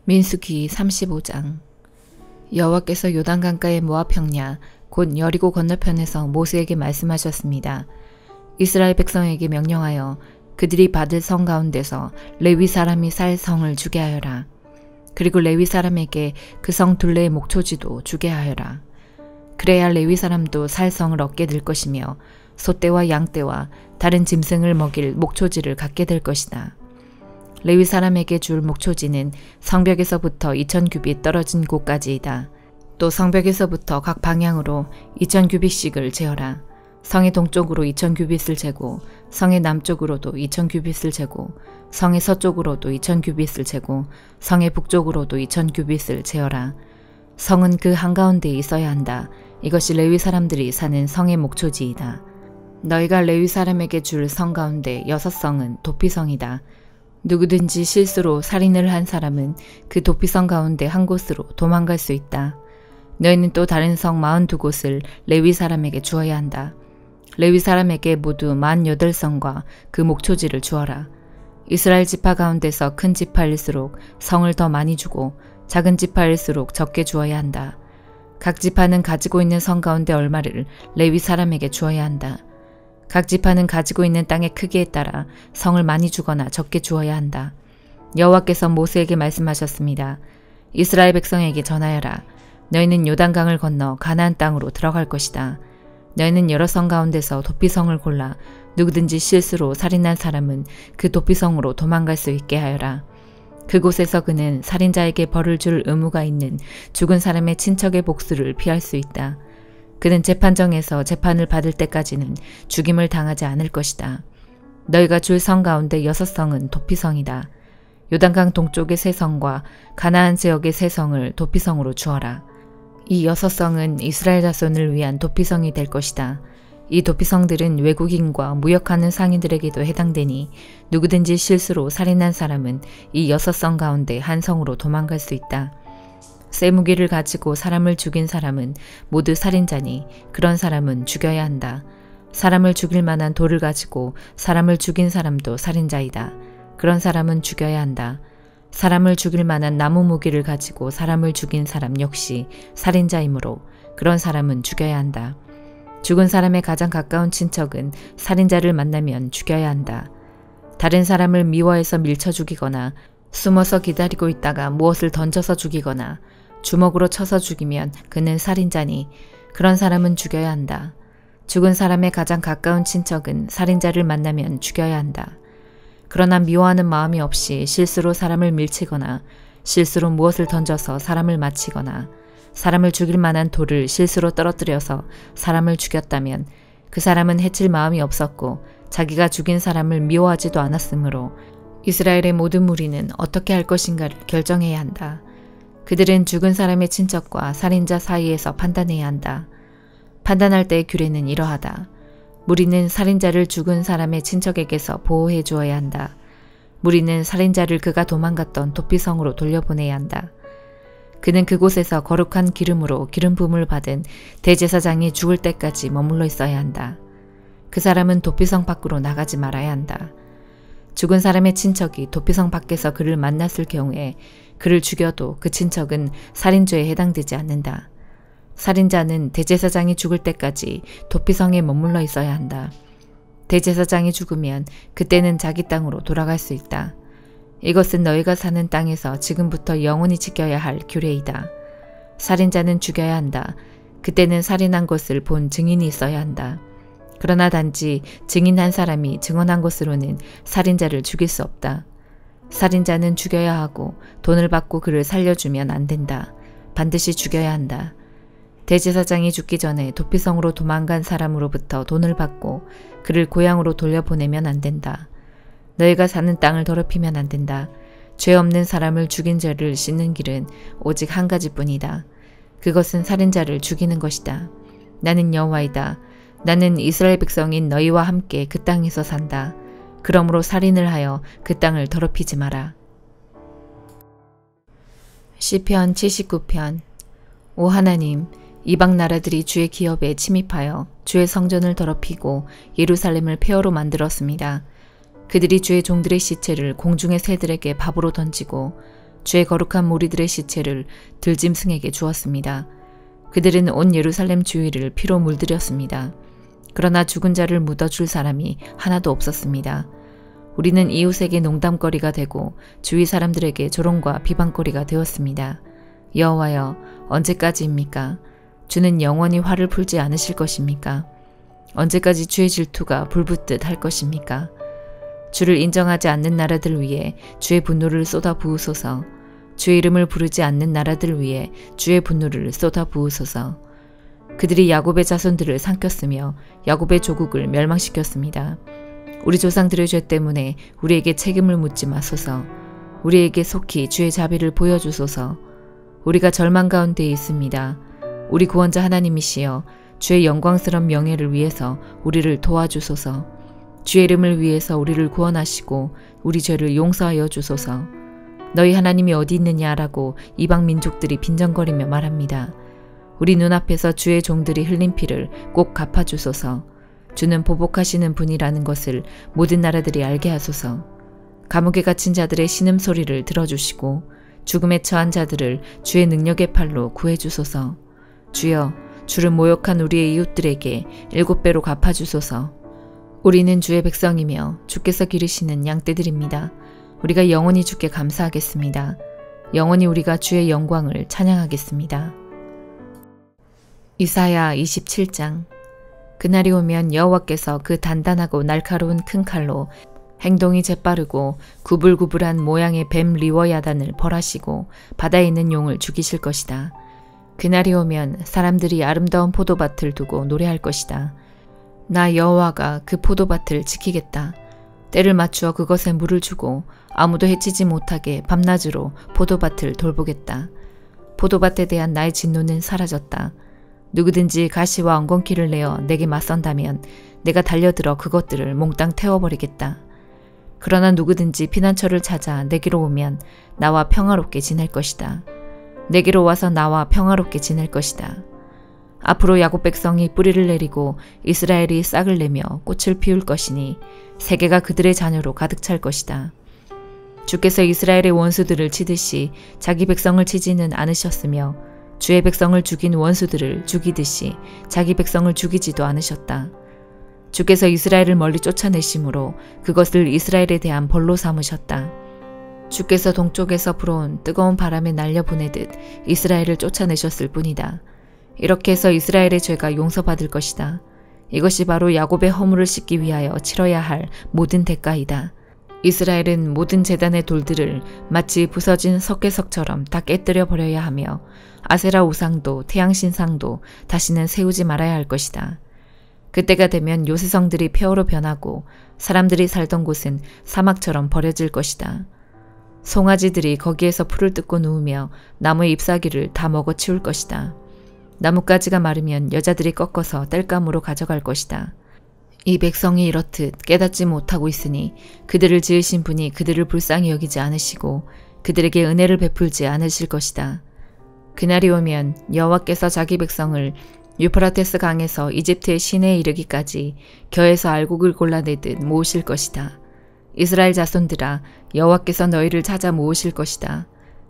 민수기 35장. 여호와께서 요단강가의 모압 평야 곧 여리고 건너편에서 모세에게 말씀하셨습니다. 이스라엘 백성에게 명령하여 그들이 받을 성 가운데서 레위 사람이 살 성을 주게 하여라. 그리고 레위 사람에게 그 성 둘레의 목초지도 주게 하여라. 그래야 레위 사람도 살 성을 얻게 될 것이며 소떼와 양떼와 다른 짐승을 먹일 목초지를 갖게 될 것이다. 레위 사람에게 줄 목초지는 성벽에서부터 2000규빗 떨어진 곳까지이다. 또 성벽에서부터 각 방향으로 2000규빗씩을 재어라. 성의 동쪽으로 2000규빗을 재고 성의 남쪽으로도 2000규빗을 재고 성의 서쪽으로도 2000규빗을 재고 성의 북쪽으로도 2000규빗을 재어라. 성은 그 한가운데에 있어야 한다. 이것이 레위 사람들이 사는 성의 목초지이다. 너희가 레위 사람에게 줄 성 가운데 6성은 도피성이다. 누구든지 실수로 살인을 한 사람은 그 도피성 가운데 한 곳으로 도망갈 수 있다. 너희는 또 다른 성 42곳을 레위 사람에게 주어야 한다. 레위 사람에게 모두 48성과 그 목초지를 주어라. 이스라엘 지파 가운데서 큰 지파일수록 성을 더 많이 주고 작은 지파일수록 적게 주어야 한다. 각 지파는 가지고 있는 성 가운데 얼마를 레위 사람에게 주어야 한다. 각 지파는 가지고 있는 땅의 크기에 따라 성을 많이 주거나 적게 주어야 한다. 여호와께서 모세에게 말씀하셨습니다. 이스라엘 백성에게 전하여라. 너희는 요단강을 건너 가나안 땅으로 들어갈 것이다. 너희는 여러 성 가운데서 도피성을 골라 누구든지 실수로 살인한 사람은 그 도피성으로 도망갈 수 있게 하여라. 그곳에서 그는 살인자에게 벌을 줄 의무가 있는 죽은 사람의 친척의 복수를 피할 수 있다. 그는 재판정에서 재판을 받을 때까지는 죽임을 당하지 않을 것이다. 너희가 줄 성 가운데 6성은 도피성이다. 요단강 동쪽의 3성과 가나안 지역의 3성을 도피성으로 주어라. 이 6성은 이스라엘 자손을 위한 도피성이 될 것이다. 이 도피성들은 외국인과 무역하는 상인들에게도 해당되니 누구든지 실수로 살인한 사람은 이 6성 가운데 한 성으로 도망갈 수 있다. 쇠무기를 가지고 사람을 죽인 사람은 모두 살인자니 그런 사람은 죽여야 한다. 사람을 죽일 만한 돌을 가지고 사람을 죽인 사람도 살인자이다. 그런 사람은 죽여야 한다. 사람을 죽일 만한 나무 무기를 가지고 사람을 죽인 사람 역시 살인자이므로 그런 사람은 죽여야 한다. 죽은 사람의 가장 가까운 친척은 살인자를 만나면 죽여야 한다. 다른 사람을 미워해서 밀쳐 죽이거나 숨어서 기다리고 있다가 무엇을 던져서 죽이거나 주먹으로 쳐서 죽이면 그는 살인자니 그런 사람은 죽여야 한다. 죽은 사람의 가장 가까운 친척은 살인자를 만나면 죽여야 한다. 그러나 미워하는 마음이 없이 실수로 사람을 밀치거나 실수로 무엇을 던져서 사람을 맞히거나 사람을 죽일 만한 돌을 실수로 떨어뜨려서 사람을 죽였다면 그 사람은 해칠 마음이 없었고 자기가 죽인 사람을 미워하지도 않았으므로 이스라엘의 모든 무리는 어떻게 할 것인가를 결정해야 한다. 그들은 죽은 사람의 친척과 살인자 사이에서 판단해야 한다. 판단할 때의 규례는 이러하다. 무리는 살인자를 죽은 사람의 친척에게서 보호해 주어야 한다. 무리는 살인자를 그가 도망갔던 도피성으로 돌려보내야 한다. 그는 그곳에서 거룩한 기름으로 기름 부음을 받은 대제사장이 죽을 때까지 머물러 있어야 한다. 그 사람은 도피성 밖으로 나가지 말아야 한다. 죽은 사람의 친척이 도피성 밖에서 그를 만났을 경우에 그를 죽여도 그 친척은 살인죄에 해당되지 않는다. 살인자는 대제사장이 죽을 때까지 도피성에 머물러 있어야 한다. 대제사장이 죽으면 그때는 자기 땅으로 돌아갈 수 있다. 이것은 너희가 사는 땅에서 지금부터 영원히 지켜야 할 규례이다. 살인자는 죽여야 한다. 그때는 살인한 것을 본 증인이 있어야 한다. 그러나 단지 증인한 사람이 증언한 것으로는 살인자를 죽일 수 없다. 살인자는 죽여야 하고 돈을 받고 그를 살려주면 안 된다. 반드시 죽여야 한다. 대제사장이 죽기 전에 도피성으로 도망간 사람으로부터 돈을 받고 그를 고향으로 돌려보내면 안 된다. 너희가 사는 땅을 더럽히면 안 된다. 죄 없는 사람을 죽인 죄를 씻는 길은 오직 한 가지뿐이다. 그것은 살인자를 죽이는 것이다. 나는 여호와이다. 나는 이스라엘 백성인 너희와 함께 그 땅에서 산다. 그러므로 살인을 하여 그 땅을 더럽히지 마라. 시편 79편. 오 하나님, 이방 나라들이 주의 기업에 침입하여 주의 성전을 더럽히고 예루살렘을 폐허로 만들었습니다. 그들이 주의 종들의 시체를 공중의 새들에게 밥으로 던지고 주의 거룩한 무리들의 시체를 들짐승에게 주었습니다. 그들은 온 예루살렘 주위를 피로 물들였습니다. 그러나 죽은 자를 묻어줄 사람이 하나도 없었습니다. 우리는 이웃에게 농담거리가 되고 주위 사람들에게 조롱과 비방거리가 되었습니다. 여호와여, 언제까지입니까? 주는 영원히 화를 풀지 않으실 것입니까? 언제까지 주의 질투가 불붙듯 할 것입니까? 주를 인정하지 않는 나라들 위해 주의 분노를 쏟아 부으소서. 주의 이름을 부르지 않는 나라들 위해 주의 분노를 쏟아 부으소서. 그들이 야곱의 자손들을 삼켰으며 야곱의 조국을 멸망시켰습니다. 우리 조상들의 죄 때문에 우리에게 책임을 묻지 마소서. 우리에게 속히 주의 자비를 보여주소서. 우리가 절망 가운데 있습니다. 우리 구원자 하나님이시여, 주의 영광스러운 명예를 위해서 우리를 도와주소서. 주의 이름을 위해서 우리를 구원하시고 우리 죄를 용서하여 주소서. 너희 하나님이 어디 있느냐라고 이방 민족들이 빈정거리며 말합니다. 우리 눈앞에서 주의 종들이 흘린 피를 꼭 갚아주소서. 주는 보복하시는 분이라는 것을 모든 나라들이 알게 하소서. 감옥에 갇힌 자들의 신음소리를 들어주시고 죽음에 처한 자들을 주의 능력의 팔로 구해주소서. 주여, 주를 모욕한 우리의 이웃들에게 7배로 갚아주소서. 우리는 주의 백성이며 주께서 기르시는 양떼들입니다. 우리가 영원히 주께 감사하겠습니다. 영원히 우리가 주의 영광을 찬양하겠습니다. 이사야 27장. 그날이 오면 여호와께서 그 단단하고 날카로운 큰 칼로 행동이 재빠르고 구불구불한 모양의 뱀 리워야단을 벌하시고 바다에 있는 용을 죽이실 것이다. 그날이 오면 사람들이 아름다운 포도밭을 두고 노래할 것이다. 나 여호와가 그 포도밭을 지키겠다. 때를 맞추어 그것에 물을 주고 아무도 해치지 못하게 밤낮으로 포도밭을 돌보겠다. 포도밭에 대한 나의 진노는 사라졌다. 누구든지 가시와 엉겅퀴를 내어 내게 맞선다면 내가 달려들어 그것들을 몽땅 태워버리겠다. 그러나 누구든지 피난처를 찾아 내게로 오면 나와 평화롭게 지낼 것이다. 내게로 와서 나와 평화롭게 지낼 것이다. 앞으로 야곱 백성이 뿌리를 내리고 이스라엘이 싹을 내며 꽃을 피울 것이니 세계가 그들의 자녀로 가득 찰 것이다. 주께서 이스라엘의 원수들을 치듯이 자기 백성을 치지는 않으셨으며 주의 백성을 죽인 원수들을 죽이듯이 자기 백성을 죽이지도 않으셨다. 주께서 이스라엘을 멀리 쫓아내심으로 그것을 이스라엘에 대한 벌로 삼으셨다. 주께서 동쪽에서 불어온 뜨거운 바람에 날려보내듯 이스라엘을 쫓아내셨을 뿐이다. 이렇게 해서 이스라엘의 죄가 용서받을 것이다. 이것이 바로 야곱의 허물을 씻기 위하여 치러야 할 모든 대가이다. 이스라엘은 모든 제단의 돌들을 마치 부서진 석회석처럼 다 깨뜨려 버려야 하며 아세라 우상도 태양신상도 다시는 세우지 말아야 할 것이다. 그때가 되면 요새성들이 폐허로 변하고 사람들이 살던 곳은 사막처럼 버려질 것이다. 송아지들이 거기에서 풀을 뜯고 누우며 나무의 잎사귀를 다 먹어치울 것이다. 나뭇가지가 마르면 여자들이 꺾어서 땔감으로 가져갈 것이다. 이 백성이 이렇듯 깨닫지 못하고 있으니 그들을 지으신 분이 그들을 불쌍히 여기지 않으시고 그들에게 은혜를 베풀지 않으실 것이다. 그날이 오면 여호와께서 자기 백성을 유프라테스 강에서 이집트의 시내에 이르기까지 겨에서 알곡을 골라내듯 모으실 것이다. 이스라엘 자손들아, 여호와께서 너희를 찾아 모으실 것이다.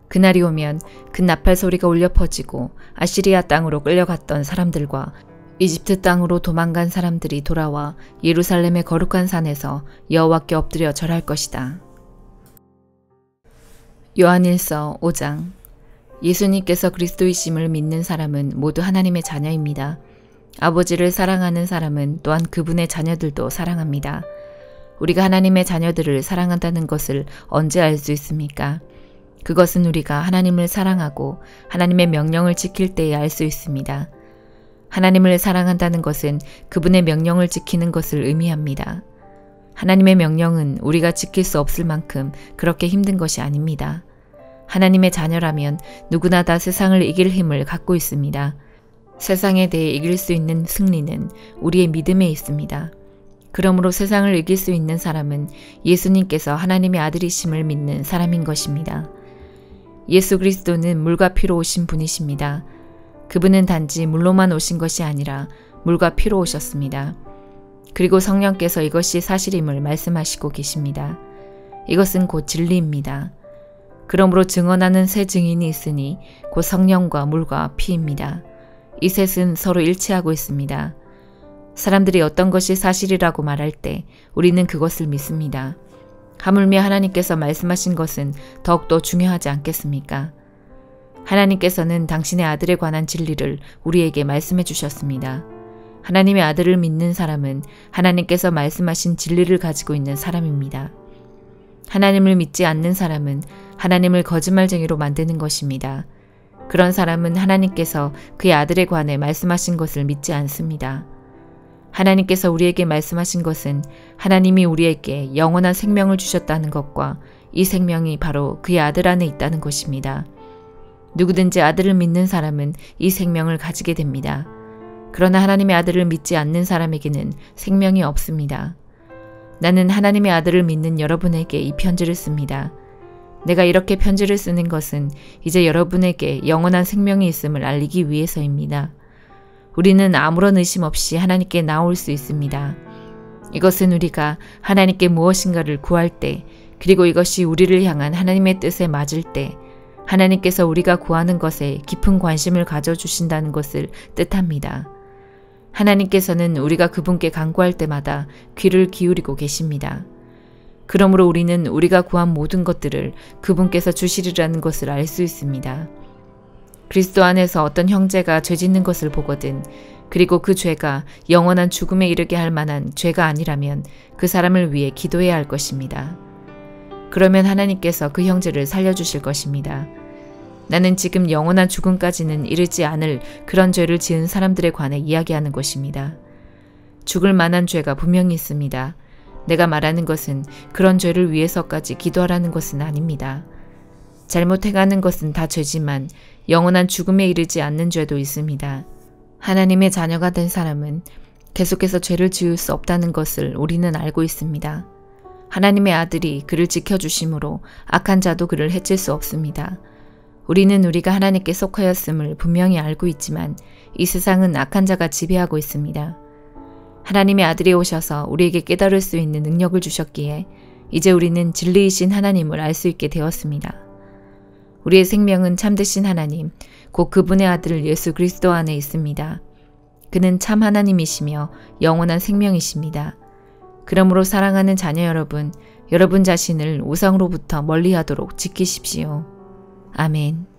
그날이 오면 큰 나팔 소리가 울려 퍼지고 아시리아 땅으로 끌려갔던 사람들과 이집트 땅으로 도망간 사람들이 돌아와 예루살렘의 거룩한 산에서 여호와께 엎드려 절할 것이다. 요한일서 5장. 예수님께서 그리스도이심을 믿는 사람은 모두 하나님의 자녀입니다. 아버지를 사랑하는 사람은 또한 그분의 자녀들도 사랑합니다. 우리가 하나님의 자녀들을 사랑한다는 것을 언제 알 수 있습니까? 그것은 우리가 하나님을 사랑하고 하나님의 명령을 지킬 때에 알 수 있습니다. 하나님을 사랑한다는 것은 그분의 명령을 지키는 것을 의미합니다. 하나님의 명령은 우리가 지킬 수 없을 만큼 그렇게 힘든 것이 아닙니다. 하나님의 자녀라면 누구나 다 세상을 이길 힘을 갖고 있습니다. 세상에 대해 이길 수 있는 승리는 우리의 믿음에 있습니다. 그러므로 세상을 이길 수 있는 사람은 예수님께서 하나님의 아들이심을 믿는 사람인 것입니다. 예수 그리스도는 물과 피로 오신 분이십니다. 그분은 단지 물로만 오신 것이 아니라 물과 피로 오셨습니다. 그리고 성령께서 이것이 사실임을 말씀하시고 계십니다. 이것은 곧 진리입니다. 그러므로 증언하는 세 증인이 있으니 곧 성령과 물과 피입니다. 이 셋은 서로 일치하고 있습니다. 사람들이 어떤 것이 사실이라고 말할 때 우리는 그것을 믿습니다. 하물며 하나님께서 말씀하신 것은 더욱더 중요하지 않겠습니까? 하나님께서는 당신의 아들에 관한 진리를 우리에게 말씀해 주셨습니다. 하나님의 아들을 믿는 사람은 하나님께서 말씀하신 진리를 가지고 있는 사람입니다. 하나님을 믿지 않는 사람은 하나님을 거짓말쟁이로 만드는 것입니다. 그런 사람은 하나님께서 그의 아들에 관해 말씀하신 것을 믿지 않습니다. 하나님께서 우리에게 말씀하신 것은 하나님이 우리에게 영원한 생명을 주셨다는 것과 이 생명이 바로 그의 아들 안에 있다는 것입니다. 누구든지 아들을 믿는 사람은 이 생명을 가지게 됩니다. 그러나 하나님의 아들을 믿지 않는 사람에게는 생명이 없습니다. 나는 하나님의 아들을 믿는 여러분에게 이 편지를 씁니다. 내가 이렇게 편지를 쓰는 것은 이제 여러분에게 영원한 생명이 있음을 알리기 위해서입니다. 우리는 아무런 의심 없이 하나님께 나올 수 있습니다. 이것은 우리가 하나님께 무엇인가를 구할 때, 그리고 이것이 우리를 향한 하나님의 뜻에 맞을 때 하나님께서 우리가 구하는 것에 깊은 관심을 가져주신다는 것을 뜻합니다. 하나님께서는 우리가 그분께 간구할 때마다 귀를 기울이고 계십니다. 그러므로 우리는 우리가 구한 모든 것들을 그분께서 주시리라는 것을 알 수 있습니다. 그리스도 안에서 어떤 형제가 죄 짓는 것을 보거든 그리고 그 죄가 영원한 죽음에 이르게 할 만한 죄가 아니라면 그 사람을 위해 기도해야 할 것입니다. 그러면 하나님께서 그 형제를 살려주실 것입니다. 나는 지금 영원한 죽음까지는 이르지 않을 그런 죄를 지은 사람들에 관해 이야기하는 것입니다. 죽을 만한 죄가 분명히 있습니다. 내가 말하는 것은 그런 죄를 위해서까지 기도하라는 것은 아닙니다. 잘못해가는 것은 다 죄지만 영원한 죽음에 이르지 않는 죄도 있습니다. 하나님의 자녀가 된 사람은 계속해서 죄를 지을 수 없다는 것을 우리는 알고 있습니다. 하나님의 아들이 그를 지켜주심으로 악한 자도 그를 해칠 수 없습니다. 우리는 우리가 하나님께 속하였음을 분명히 알고 있지만 이 세상은 악한 자가 지배하고 있습니다. 하나님의 아들이 오셔서 우리에게 깨달을 수 있는 능력을 주셨기에 이제 우리는 진리이신 하나님을 알 수 있게 되었습니다. 우리의 생명은 참되신 하나님, 곧 그분의 아들 예수 그리스도 안에 있습니다. 그는 참 하나님이시며 영원한 생명이십니다. 그러므로 사랑하는 자녀 여러분, 여러분 자신을 우상으로부터 멀리하도록 지키십시오. 아멘.